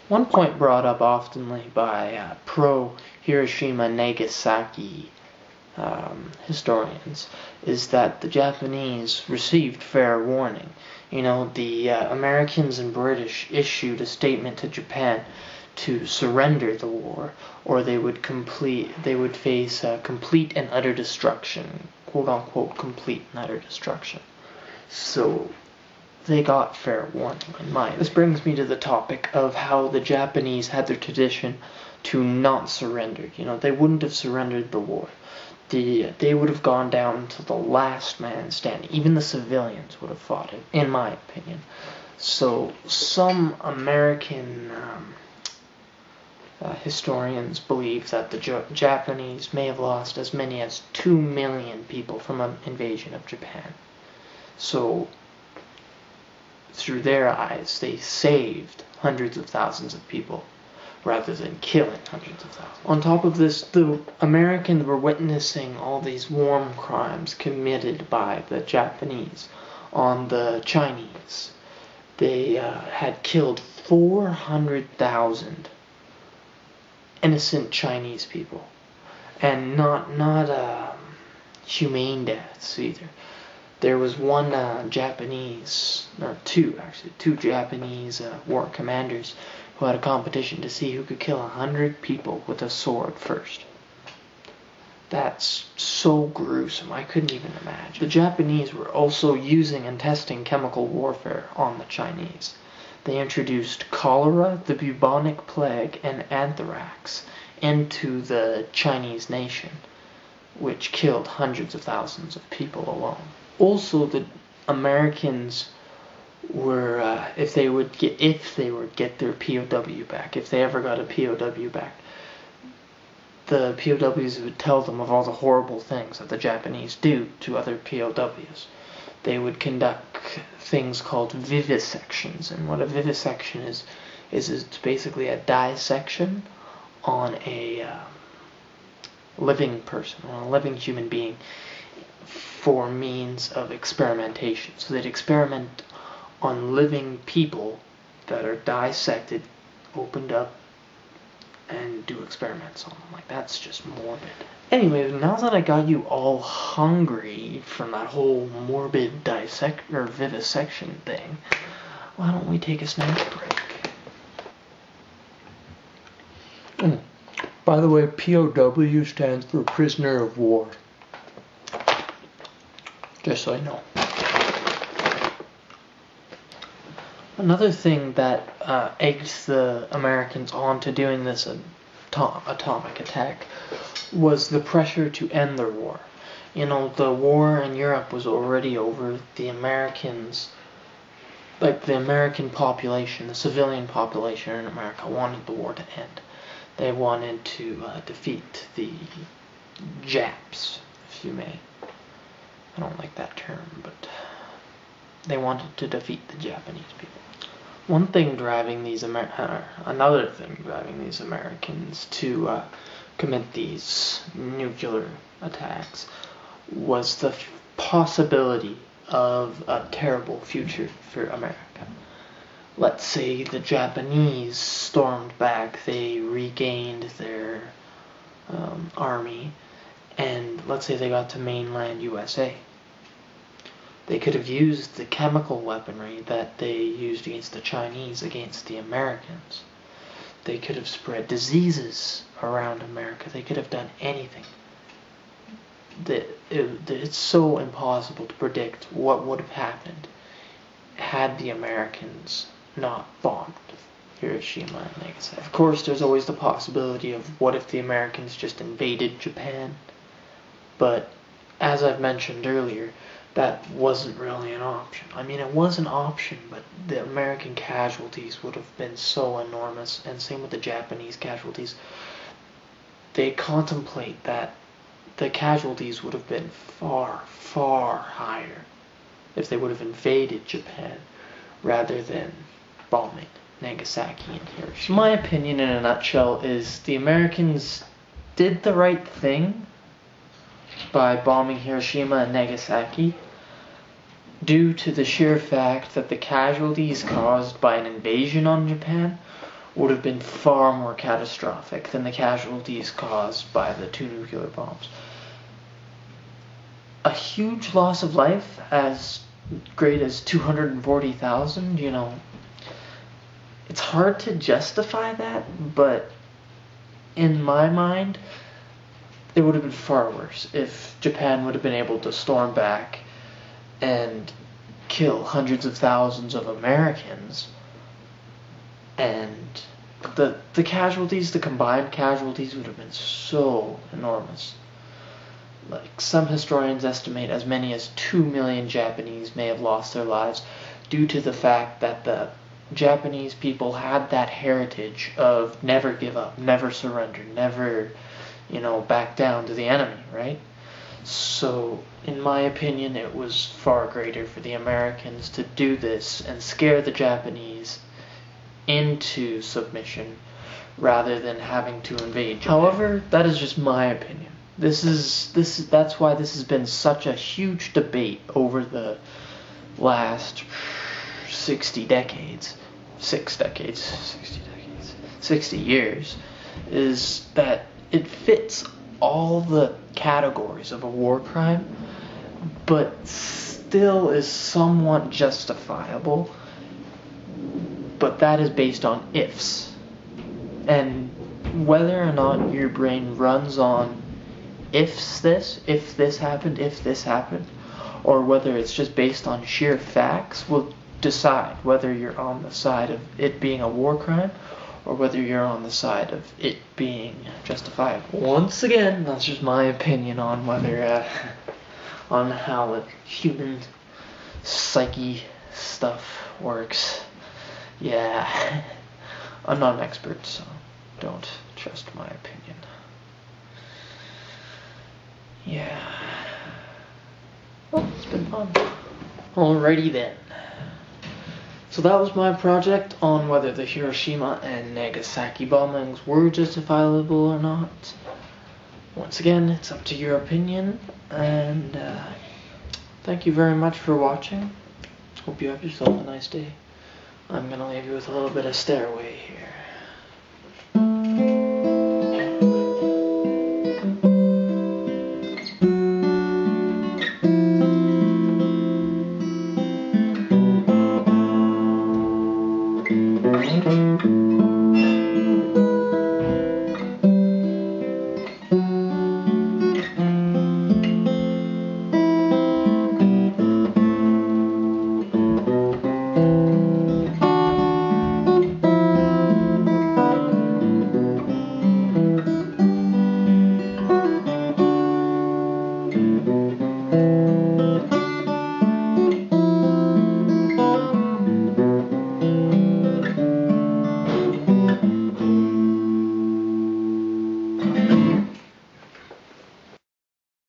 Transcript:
One point brought up oftenly by pro-Hiroshima Nagasaki historians is that the Japanese received fair warning. You know, the Americans and British issued a statement to Japan to surrender the war, or they would face complete and utter destruction, quote unquote, complete and utter destruction. So they got fair warning, in my opinion. This brings me to the topic of how the Japanese had their tradition to not surrender. You know, they wouldn't have surrendered the war. They would have gone down to the last man standing. Even the civilians would have fought it, in my opinion. So some American historians believe that the Japanese may have lost as many as 2 million people from an invasion of Japan. So through their eyes, they saved hundreds of thousands of people rather than killing hundreds of thousands. On top of this, the Americans were witnessing all these war crimes committed by the Japanese on the Chinese. They had killed 400,000 innocent Chinese people, and not humane deaths either. There was one Japanese, or two Japanese war commanders who had a competition to see who could kill 100 people with a sword first. That's so gruesome, I couldn't even imagine. The Japanese were also using and testing chemical warfare on the Chinese. They introduced cholera, the bubonic plague, and anthrax into the Chinese nation, which killed hundreds of thousands of people alone. Also, the Americans were, if they would get their POW back, if they ever got a POW back, the POWs would tell them of all the horrible things that the Japanese do to other POWs. They would conduct things called vivisections, and what a vivisection is it's basically a dissection on a living person, on a living human being, for means of experimentation. So they'd experiment on living people that are dissected, opened up, and do experiments on them. Like, that's just morbid. Anyways, now that I got you all hungry from that whole morbid vivisection thing, why don't we take a snack break? By the way, POW stands for Prisoner of War. Just so I know. Another thing that egged the Americans on to doing this atomic attack was the pressure to end the war. You know, the war in Europe was already over. The Americans, like the American population, the civilian population in America, wanted the war to end. They wanted to defeat the Japs, if you may. I don't like that term, but they wanted to defeat the Japanese people. Another thing driving these Americans to commit these nuclear attacks was the possibility of a terrible future for America. Let's say the Japanese stormed back, they regained their army, and let's say they got to mainland USA. They could have used the chemical weaponry that they used against the Chinese against the Americans. They could have spread diseases around America. They could have done anything. It's so impossible to predict what would have happened had the Americans not bombed Hiroshima and Nagasaki. Of course, there's always the possibility of what if the Americans just invaded Japan. But as I've mentioned earlier, that wasn't really an option. I mean, it was an option, but the American casualties would have been so enormous, and same with the Japanese casualties. They contemplate that the casualties would have been far, far higher if they would have invaded Japan rather than bombing Nagasaki and Hiroshima. My opinion in a nutshell is the Americans did the right thing by bombing Hiroshima and Nagasaki due to the sheer fact that the casualties caused by an invasion on Japan would have been far more catastrophic than the casualties caused by the 2 nuclear bombs. A huge loss of life as great as 240,000, it's hard to justify that, but in my mind, it would have been far worse if Japan would have been able to storm back and kill hundreds of thousands of Americans, and the casualties, the combined casualties, would have been so enormous. Like, some historians estimate as many as 2 million Japanese may have lost their lives due to the fact that the Japanese people had that heritage of never give up, never surrender, never, back down to the enemy, right? So, in my opinion, it was far greater for the Americans to do this and scare the Japanese into submission rather than having to invade Japan. However, that is just my opinion. That's why this has been such a huge debate over the last 60 years, is that it fits all the categories of a war crime, but still is somewhat justifiable, but that is based on ifs. And whether or not your brain runs on if this happened, or whether it's just based on sheer facts, will decide whether you're on the side of it being a war crime or whether you're on the side of it being justifiable. Once again, that's just my opinion on whether, on how the human psyche stuff works. Yeah, I'm not an expert, so don't trust my opinion. Yeah. Well, it's been fun. Alrighty then. So that was my project on whether the Hiroshima and Nagasaki bombings were justifiable or not. Once again, it's up to your opinion, and thank you very much for watching. Hope you have yourself a nice day. I'm going to leave you with a little bit of Stairway here. Thank you.